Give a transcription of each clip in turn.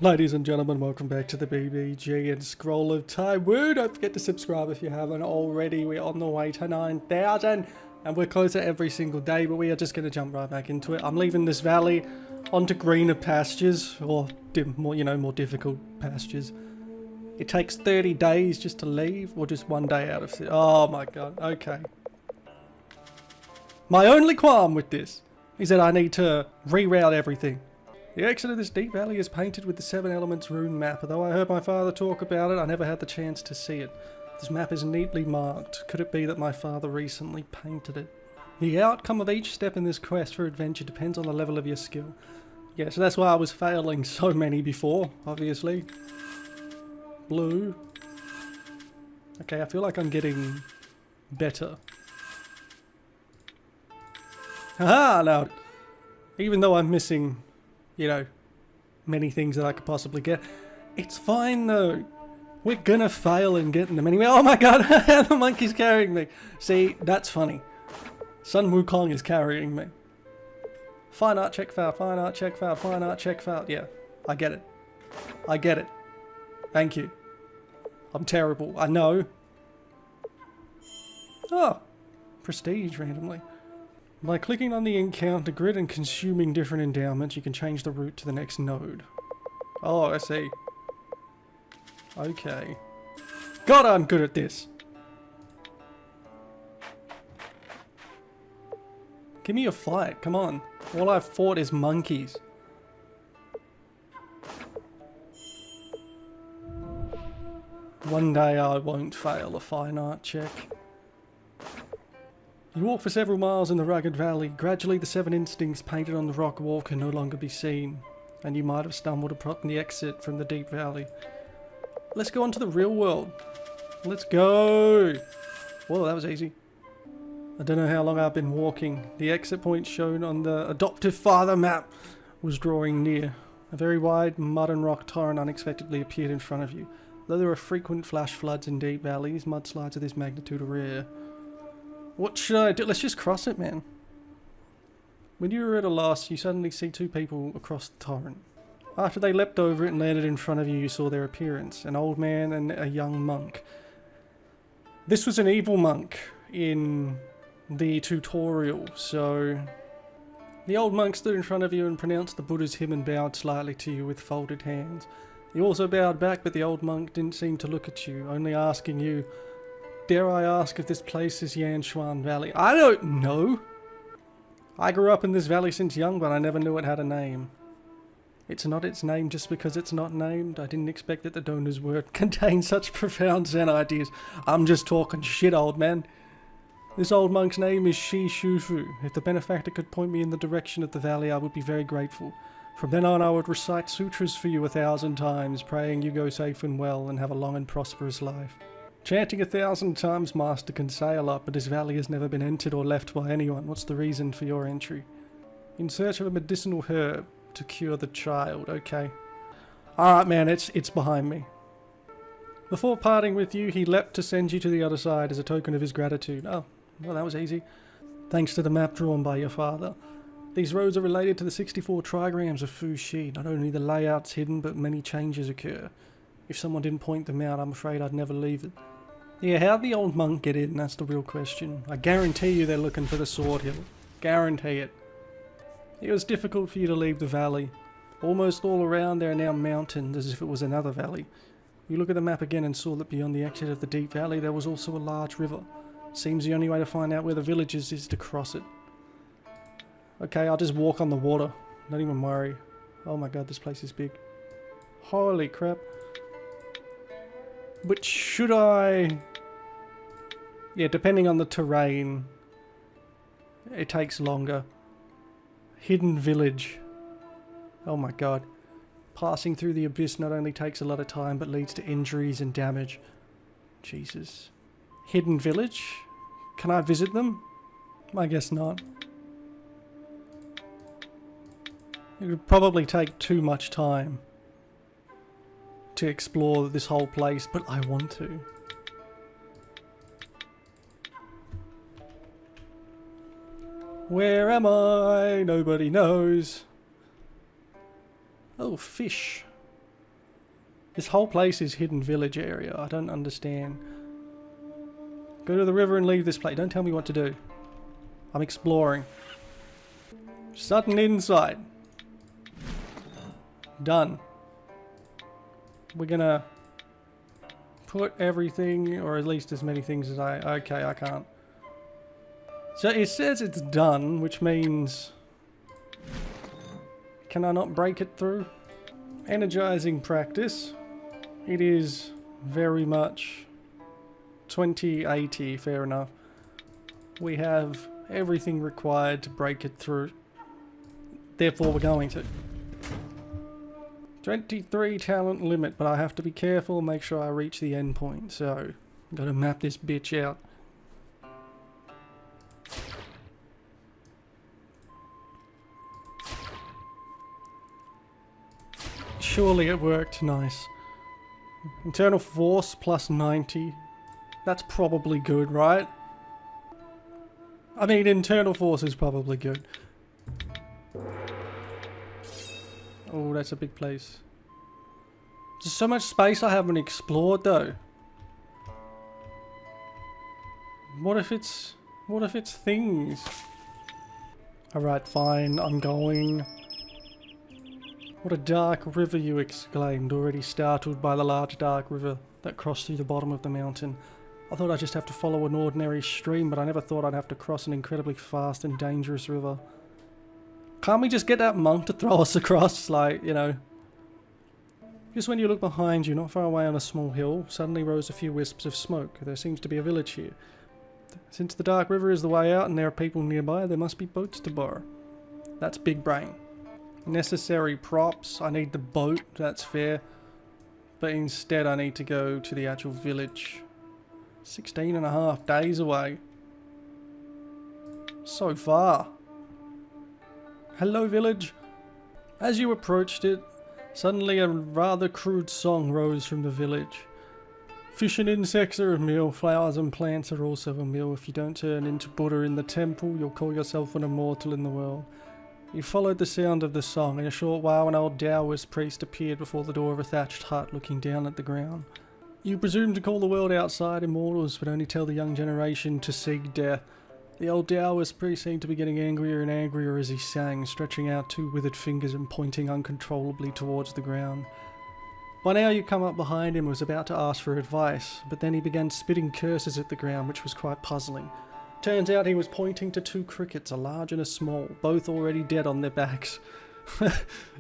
Ladies and gentlemen, welcome back to the BBG and Scroll of Taiwu. Don't forget to subscribe if you haven't already. We're on the way to 9,000 and we're closer every single day, but we are just going to jump right back into it. I'm leaving this valley onto greener pastures, or more difficult pastures. It takes 30 days just to leave, or just one day out of it. Oh my god, okay. My only qualm with this is that I need to reroute everything. The exit of this deep valley is painted with the 7 Elements rune map. Although I heard my father talk about it, I never had the chance to see it. This map is neatly marked. Could it be that my father recently painted it? The outcome of each step in this quest for adventure depends on the level of your skill. Yeah, so that's why I was failing so many before, obviously. Blue. Okay, I feel like I'm getting better. Haha, now, even though I'm missing, many things that I could possibly get, it's fine though. We're gonna fail in getting them anyway. Oh my god, the monkey's carrying me. See, that's funny. Sun Wukong is carrying me. Fine art check failed, fine art check failed, fine art check failed. Yeah, I get it. I get it. Thank you. I'm terrible, I know. Oh, prestige randomly. By clicking on the encounter grid and consuming different endowments, you can change the route to the next node. Oh, I see. Okay. God, I'm good at this. Give me a fight, come on. All I've fought is monkeys. One day I won't fail a fine art check. You walk for several miles in the rugged valley. Gradually the 7 instincts painted on the rock wall can no longer be seen, and you might have stumbled upon the exit from the deep valley. Let's go on to the real world. Let's go! Whoa, that was easy. I don't know how long I've been walking. The exit point shown on the adoptive father map was drawing near. A very wide mud and rock torrent unexpectedly appeared in front of you. Though there are frequent flash floods in deep valleys, mudslides of this magnitude are rare. What should I do? Let's just cross it, man. When you were at a loss, you suddenly see 2 people across the torrent. After they leapt over it and landed in front of you, you saw their appearance. An old man and a young monk. This was an evil monk in the tutorial, so... The old monk stood in front of you and pronounced the Buddha's hymn and bowed slightly to you with folded hands. You also bowed back, but the old monk didn't seem to look at you, only asking you, "Dare I ask if this place is Yanshuan Valley?" I don't know! I grew up in this valley since young, but I never knew it had a name. It's not its name just because it's not named. I didn't expect that the donor's word contained such profound Zen ideas. I'm just talking shit, old man. This old monk's name is Shi Shufu. If the benefactor could point me in the direction of the valley, I would be very grateful. From then on, I would recite sutras for you 1,000 times, praying you go safe and well and have a long and prosperous life. Chanting 1,000 times, Master, can say a lot, but this valley has never been entered or left by anyone. What's the reason for your entry? In search of a medicinal herb to cure the child. Okay. Alright, man, it's behind me. Before parting with you, he leapt to send you to the other side as a token of his gratitude. Oh, well, that was easy. Thanks to the map drawn by your father. These roads are related to the 64 trigrams of Fu Shi. Not only the layout's hidden, but many changes occur. If someone didn't point them out, I'm afraid I'd never leave it. Yeah, how'd the old monk get in? That's the real question. I guarantee you they're looking for the Sword Hill. Guarantee it. It was difficult for you to leave the valley. Almost all around there are now mountains, as if it was another valley. You look at the map again and saw that beyond the exit of the deep valley there was also a large river. Seems the only way to find out where the village is to cross it. Okay, I'll just walk on the water. Don't even worry. Oh my god, this place is big. Holy crap. But should I... Yeah, depending on the terrain, it takes longer. Hidden village. Oh my god. Passing through the abyss not only takes a lot of time, but leads to injuries and damage. Jesus. Hidden village? Can I visit them? I guess not. It would probably take too much time to explore this whole place, but I want to. Where am I? Nobody knows. Oh, fish. This whole place is hidden village area. I don't understand. Go to the river and leave this place. Don't tell me what to do. I'm exploring. Sudden insight. Done. We're gonna put everything, or at least as many things as I... Okay, I can't. So it says it's done, which means... Can I not break it through? Energizing practice. It is very much 2080, fair enough. We have everything required to break it through. Therefore we're going to. 23 talent limit, but I have to be careful, make sure I reach the end point. So, gotta map this bitch out. Surely it worked. Nice. Internal force plus 90. That's probably good, right? I mean, internal force is probably good. Oh, that's a big place. There's so much space I haven't explored, though. What if it's things? Alright, fine, I'm going. What a dark river, you exclaimed, already startled by the large dark river that crossed through the bottom of the mountain. I thought I'd just have to follow an ordinary stream, but I never thought I'd have to cross an incredibly fast and dangerous river. Can't we just get that monk to throw us across, like, you know? Just when you look behind you, not far away on a small hill, suddenly rose a few wisps of smoke. There seems to be a village here. Since the dark river is the way out and there are people nearby, there must be boats to borrow. That's big brain. Necessary props. I need the boat, that's fair. But instead I need to go to the actual village. 16.5 days away. So far. Hello, village. As you approached it, suddenly a rather crude song rose from the village. Fish and insects are a meal, flowers and plants are also a meal. If you don't turn into Buddha in the temple, you'll call yourself an immortal in the world. You followed the sound of the song. In a short while, an old Taoist priest appeared before the door of a thatched hut, looking down at the ground. You presume to call the world outside immortals, but only tell the young generation to seek death. The old Taoist priest seemed to be getting angrier and angrier as he sang, stretching out two withered fingers and pointing uncontrollably towards the ground. By now you come up behind him and was about to ask for advice, but then he began spitting curses at the ground, which was quite puzzling. Turns out he was pointing to two crickets, a large and a small, both already dead on their backs.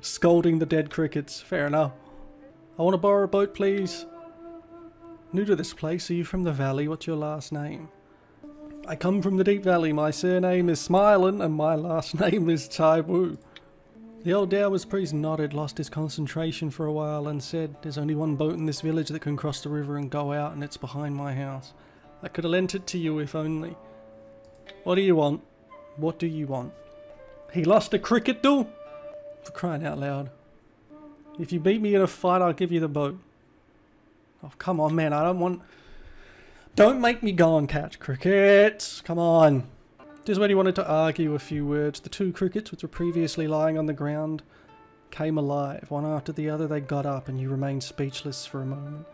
Scolding the dead crickets, fair enough. I want to borrow a boat, please. New to this place, are you from the valley? What's your last name? I come from the deep valley. My surname is Smilin' and my last name is Taiwu. The old Taoist priest nodded, lost his concentration for a while and said, there's only one boat in this village that can cross the river and go out, and it's behind my house. I could have lent it to you if only. What do you want? What do you want? He lost a cricket duel? For crying out loud. If you beat me in a fight, I'll give you the boat. Oh, come on, man, I don't want... Don't make me go and catch crickets. Come on. Just when he wanted to argue a few words, the two crickets, which were previously lying on the ground, came alive. One after the other, they got up and you remained speechless for a moment.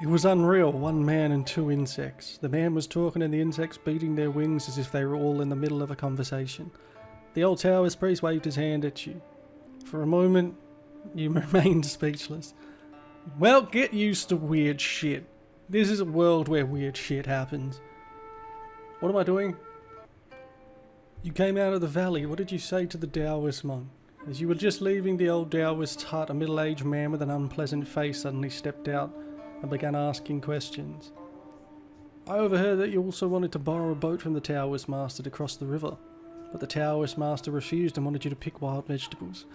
It was unreal, one man and two insects. The man was talking and the insects beating their wings as if they were all in the middle of a conversation. The old Taoist priest waved his hand at you. For a moment, you remained speechless. Well, get used to weird shit. This is a world where weird shit happens. What am I doing? You came out of the valley. What did you say to the Taoist monk? As you were just leaving the old Taoist hut, a middle-aged man with an unpleasant face suddenly stepped out and began asking questions. I overheard that you also wanted to borrow a boat from the Taoist master to cross the river, but the Taoist master refused and wanted you to pick wild vegetables.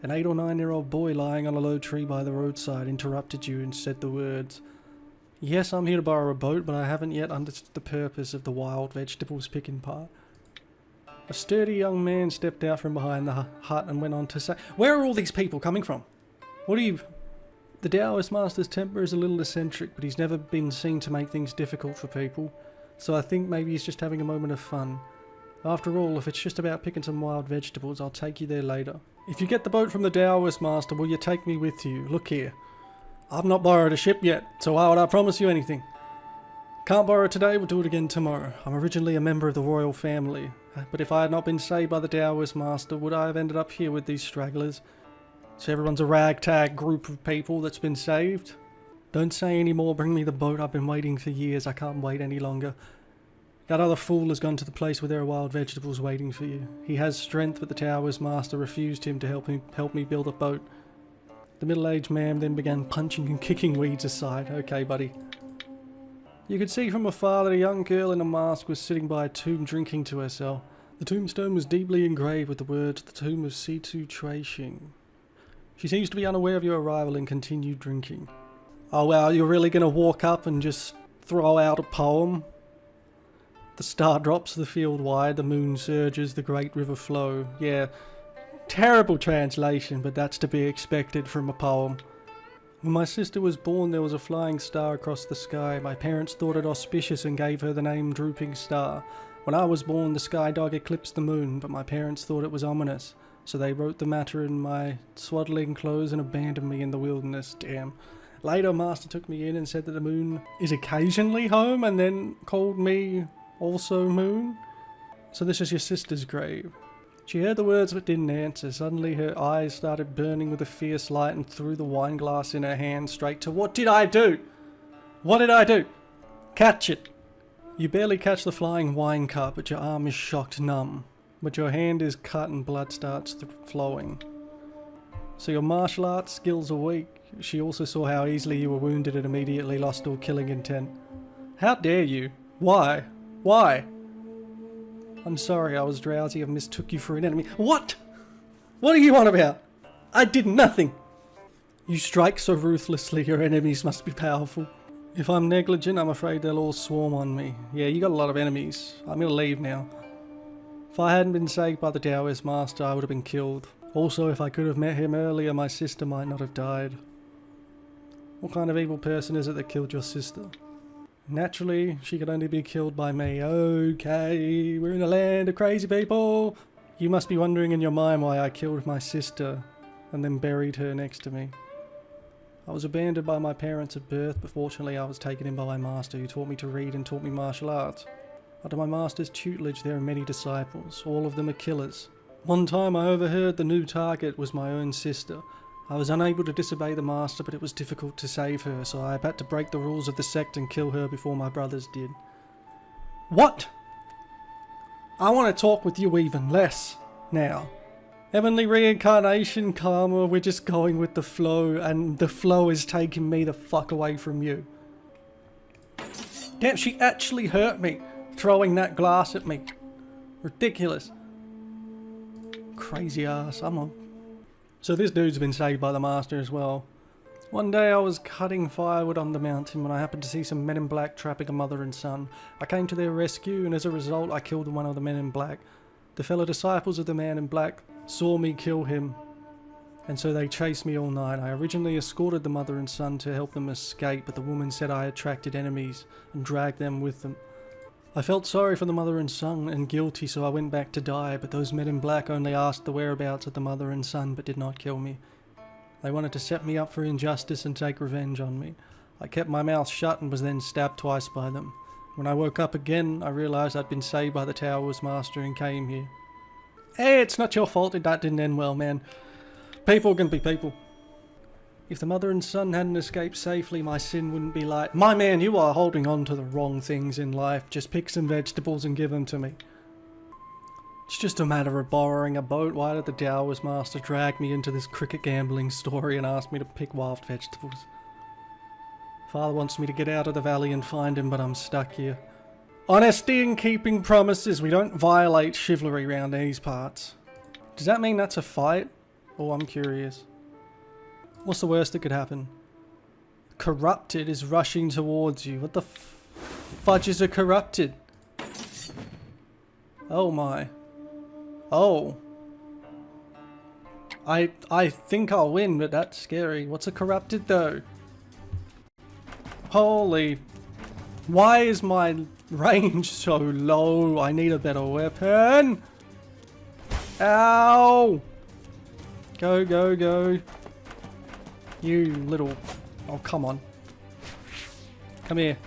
An 8 or 9-year-old boy lying on a low tree by the roadside interrupted you and said the words, "Yes, I'm here to borrow a boat, but I haven't yet understood the purpose of the wild vegetables picking part." A sturdy young man stepped out from behind the hut and went on to say, "Where are all these people coming from? What are you..." The Taoist master's temper is a little eccentric, but he's never been seen to make things difficult for people, so I think maybe he's just having a moment of fun. After all, if it's just about picking some wild vegetables, I'll take you there later. If you get the boat from the Taoist master, will you take me with you? Look here. I've not borrowed a ship yet, so why would I promise you anything? Can't borrow today, we'll do it again tomorrow. I'm originally a member of the royal family, but if I had not been saved by the Taoist master, would I have ended up here with these stragglers? So everyone's a ragtag group of people that's been saved? Don't say any more, bring me the boat, I've been waiting for years, I can't wait any longer. That other fool has gone to the place where there are wild vegetables waiting for you. He has strength, but the Taoist master refused him to help me build a boat. The middle-aged man then began punching and kicking weeds aside. Okay, buddy. You could see from afar that a young girl in a mask was sitting by a tomb drinking to herself. The tombstone was deeply engraved with the words, "The tomb of Situ Tracing." She seems to be unaware of your arrival and continued drinking. Oh wow, you're really gonna walk up and just throw out a poem? The star drops the field wide, the moon surges, the great river flow. Yeah, terrible translation, but that's to be expected from a poem. When my sister was born, there was a flying star across the sky. My parents thought it auspicious and gave her the name Drooping Star. When I was born, the sky dog eclipsed the moon, but my parents thought it was ominous, so they wrote the matter in my swaddling clothes and abandoned me in the wilderness. Damn. Later, Master took me in and said that the moon is occasionally home, and then called me also Moon. So this is your sister's grave. She heard the words but didn't answer. Suddenly her eyes started burning with a fierce light and threw the wine glass in her hand straight to— What did I do? What did I do? Catch it! You barely catch the flying wine cup, but your arm is shocked numb. But your hand is cut and blood starts flowing. So your martial arts skills are weak. She also saw how easily you were wounded and immediately lost all killing intent. How dare you? Why? Why? I'm sorry, I was drowsy and mistook you for an enemy. What? What are you on about? I did nothing. You strike so ruthlessly, your enemies must be powerful. If I'm negligent, I'm afraid they'll all swarm on me. Yeah, you got a lot of enemies. I'm gonna leave now. If I hadn't been saved by the Taoist master, I would have been killed. Also, if I could have met him earlier, my sister might not have died. What kind of evil person is it that killed your sister? Naturally, she could only be killed by me. Okay, we're in a land of crazy people. You must be wondering in your mind why I killed my sister and then buried her next to me. I was abandoned by my parents at birth, but fortunately I was taken in by my master, who taught me to read and taught me martial arts. Under my master's tutelage there are many disciples. All of them are killers. One time I overheard the new target was my own sister. I was unable to disobey the master, but it was difficult to save her, so I had to break the rules of the sect and kill her before my brothers did. What? I want to talk with you even less now. Heavenly reincarnation, karma, we're just going with the flow, and the flow is taking me the fuck away from you. Damn, she actually hurt me, throwing that glass at me. Ridiculous. Crazy ass, I'm on. So this dude's been saved by the master as well. One day I was cutting firewood on the mountain when I happened to see some men in black trapping a mother and son. I came to their rescue, and as a result I killed one of the men in black. The fellow disciples of the man in black saw me kill him, and so they chased me all night. I originally escorted the mother and son to help them escape, but the woman said I attracted enemies and dragged them with them. I felt sorry for the mother and son and guilty, so I went back to die, but those men in black only asked the whereabouts of the mother and son but did not kill me. They wanted to set me up for injustice and take revenge on me. I kept my mouth shut and was then stabbed twice by them. When I woke up again, I realised I'd been saved by the Taoist master and came here. Hey, it's not your fault that didn't end well, man. People can be people. If the mother and son hadn't escaped safely, my sin wouldn't be like, "My man, you are holding on to the wrong things in life. Just pick some vegetables and give them to me." It's just a matter of borrowing a boat. Why did the Taoist master drag me into this cricket gambling story and ask me to pick wild vegetables? Father wants me to get out of the valley and find him, but I'm stuck here. Honesty and keeping promises. We don't violate chivalry around these parts. Does that mean that's a fight? Oh, I'm curious. What's the worst that could happen? Corrupted is rushing towards you. What the fudge is a corrupted? Oh my. Oh. I think I'll win, but that's scary. What's a corrupted though? Holy. Why is my range so low? I need a better weapon. Ow. Go, go, go. You little Oh, come on. Come here.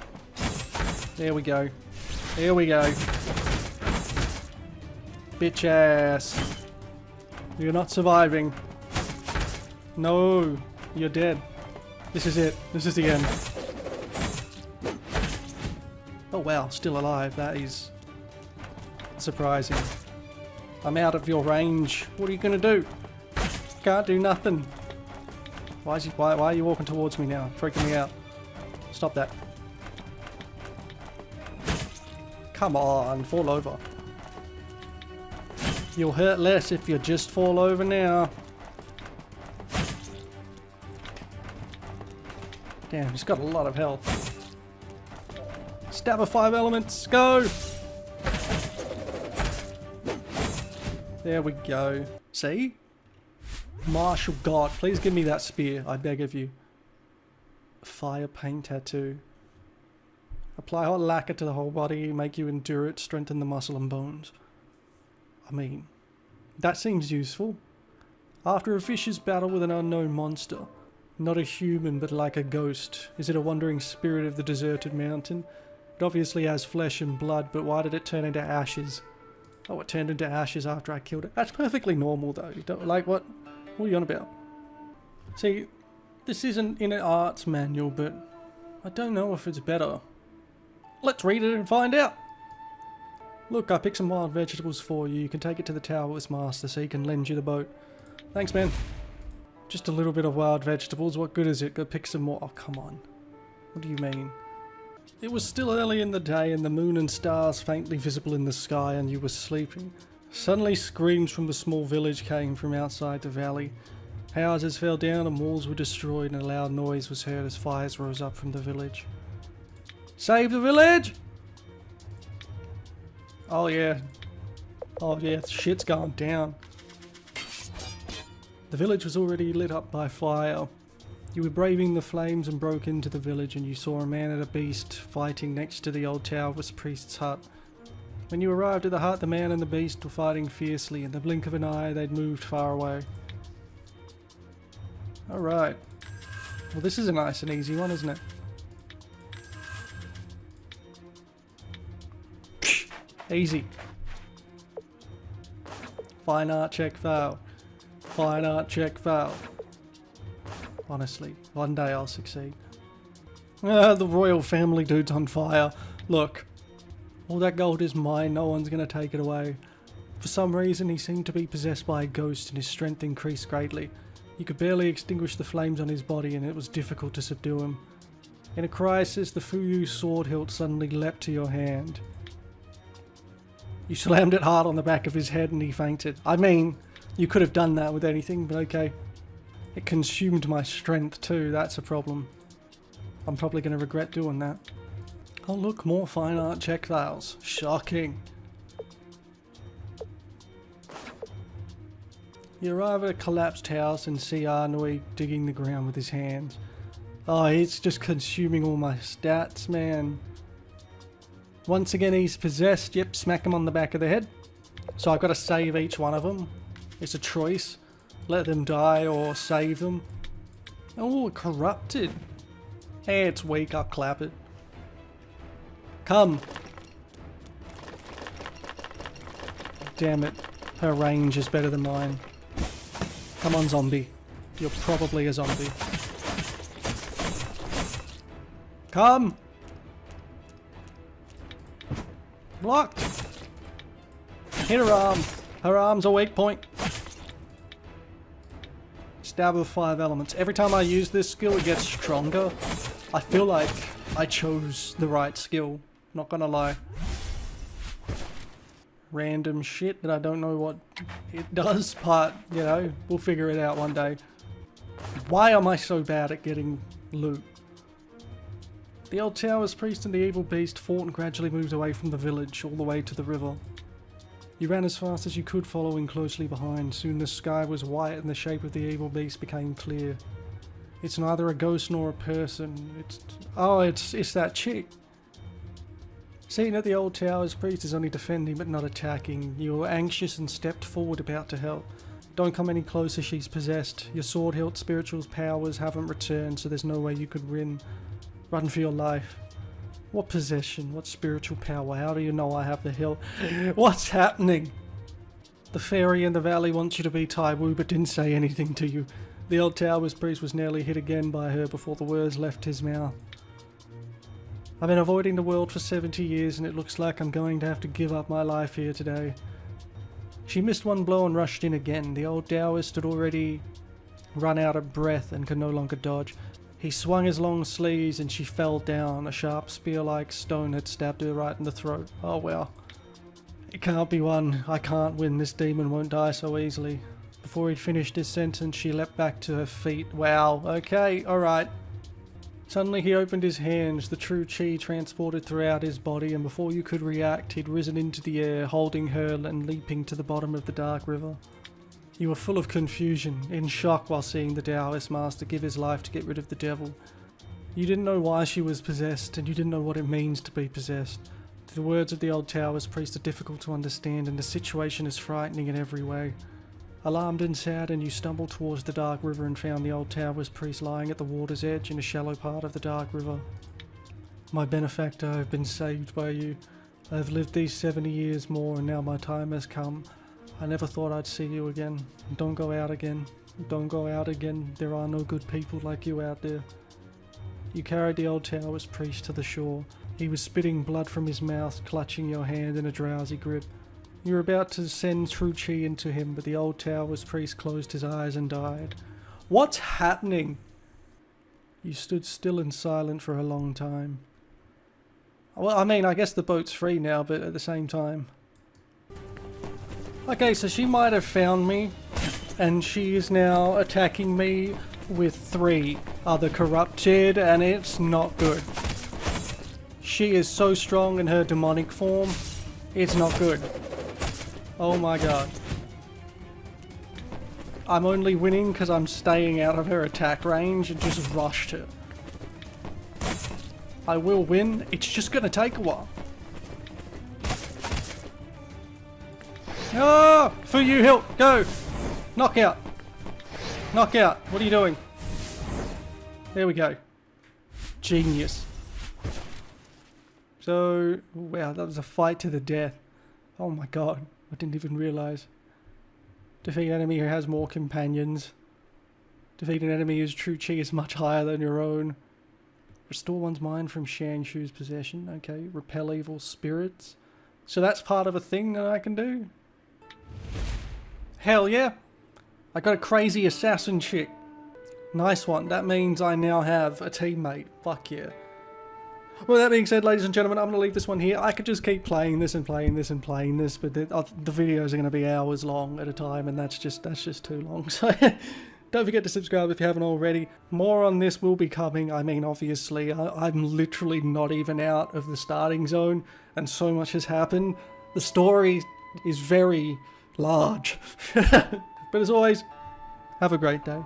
There we go. There we go. Bitch ass. You're not surviving. No. You're dead. This is it. This is the end. Oh wow, still alive. That is surprising. I'm out of your range. What are you gonna do? Can't do nothing. Why are you walking towards me now? Freaking me out. Stop that. Come on, fall over. You'll hurt less if you just fall over now. Damn, he's got a lot of health. Stab of 5 elements, go! There we go. See? Martial God, please give me that spear, I beg of you. Fire paint tattoo. Apply hot lacquer to the whole body, make you endure it, strengthen the muscle and bones. I mean, that seems useful. After a vicious battle with an unknown monster, not a human but like a ghost, is it a wandering spirit of the deserted mountain? It obviously has flesh and blood, but why did it turn into ashes? Oh, it turned into ashes after I killed it. That's perfectly normal though. You don't, like what are you on about? See, this isn't in an arts manual, but I don't know if it's better. Let's read it and find out. Look, I picked some wild vegetables for you. You can take it to the Taoist master so he can lend you the boat. Thanks, man. Just a little bit of wild vegetables. What good is it? Go pick some more. Oh, come on. What do you mean? It was still early in the day and the moon and stars faintly visible in the sky and you were sleeping. Suddenly screams from the small village came from outside the valley. Houses fell down and walls were destroyed and a loud noise was heard as fires rose up from the village. Save the village! Oh yeah. Oh yeah, shit's gone down. The village was already lit up by fire. You were braving the flames and broke into the village and you saw a man and a beast fighting next to the old Taoist priest's hut. When you arrived at the hut, the man and the beast were fighting fiercely. In the blink of an eye, they'd moved far away. Alright. Well, this is a nice and easy one, isn't it? Easy. Fine art check fail. Fine art check fail. Honestly, one day I'll succeed. The royal family dude's on fire. Look, all that gold is mine, no one's gonna take it away. For some reason he seemed to be possessed by a ghost and his strength increased greatly. You could barely extinguish the flames on his body and it was difficult to subdue him. In a crisis, the Fuyu sword hilt suddenly leapt to your hand. You slammed it hard on the back of his head and he fainted. I mean, you could have done that with anything, but okay. It consumed my strength too, that's a problem. I'm probably going to regret doing that. Oh look, more fine art check files. Shocking. You arrive at a collapsed house and see Arnui digging the ground with his hands. Oh, it's just consuming all my stats, man. Once again he's possessed. Yep, smack him on the back of the head. So I've got to save each one of them. It's a choice. Let them die or save them. Oh, corrupted. Hey, it's weak, I'll clap it. Come. Damn it. Her range is better than mine. Come on, zombie. You're probably a zombie. Come! Blocked! Hit her arm. Her arm's a weak point. Stab of 5 elements. Every time I use this skill it gets stronger. I feel like I chose the right skill. Not gonna lie. Random shit that I don't know what it does, but you know, we'll figure it out one day. Why am I so bad at getting loot? The old Taoist priest and the evil beast fought and gradually moved away from the village, all the way to the river. You ran as fast as you could, following closely behind. Soon the sky was white and the shape of the evil beast became clear. It's neither a ghost nor a person. It's that chick. Seeing that the old Taoist priest is only defending but not attacking, you were anxious and stepped forward about to help. Don't come any closer, she's possessed. Your sword hilt spiritual's powers haven't returned, so there's no way you could win. Run for your life. What possession? What spiritual power? How do you know I have the hilt? What's happening? The fairy in the valley wants you to be Taiwu, but didn't say anything to you. The old Taoist priest was nearly hit again by her before the words left his mouth. I've been avoiding the world for 70 years, and it looks like I'm going to have to give up my life here today. She missed one blow and rushed in again. The old Taoist had already run out of breath and could no longer dodge. He swung his long sleeves and she fell down. A sharp spear-like stone had stabbed her right in the throat. Oh well. It can't be won. I can't win. This demon won't die so easily. Before he'd finished his sentence, she leapt back to her feet. Wow. Okay. Alright. Suddenly he opened his hands. The true chi transported throughout his body, and before you could react, he'd risen into the air, holding her and leaping to the bottom of the dark river. You were full of confusion, in shock while seeing the Taoist master give his life to get rid of the devil. You didn't know why she was possessed, and you didn't know what it means to be possessed. The words of the old Taoist priest are difficult to understand, and the situation is frightening in every way. Alarmed and saddened, you stumbled towards the dark river and found the old Taoist priest lying at the water's edge in a shallow part of the dark river. My benefactor, I've been saved by you. I've lived these 70 years more, and now my time has come. I never thought I'd see you again. Don't go out again. Don't go out again. There are no good people like you out there. You carried the old Taoist priest to the shore. He was spitting blood from his mouth, clutching your hand in a drowsy grip. You were about to send true chi into him, but the old Taoist priest closed his eyes and died. What's happening? You stood still and silent for a long time. Well, I mean, I guess the boat's free now, but at the same time. Okay, so she might have found me, and she is now attacking me with 3 other corrupted, and it's not good. She is so strong in her demonic form, it's not good. Oh my god. I'm only winning because I'm staying out of her attack range and just rushed her. I will win, it's just gonna take a while. Ah! For you, hilt! Go! Knockout! Knockout! What are you doing? There we go. Genius. So, wow, that was a fight to the death. Oh my god, I didn't even realise. Defeat an enemy who has more companions. Defeat an enemy whose true chi is much higher than your own. Restore one's mind from Shanshu's possession. Okay, repel evil spirits. So that's part of a thing that I can do? Hell yeah! I got a crazy assassin chick. Nice one. That means I now have a teammate. Fuck yeah. Well, that being said, ladies and gentlemen, I'm going to leave this one here. I could just keep playing this and playing this and playing this, but the videos are going to be hours long at a time, and that's just too long. So don't forget to subscribe if you haven't already. More on this will be coming. I mean, obviously, I'm literally not even out of the starting zone, and so much has happened. The story is very large. But as always, have a great day.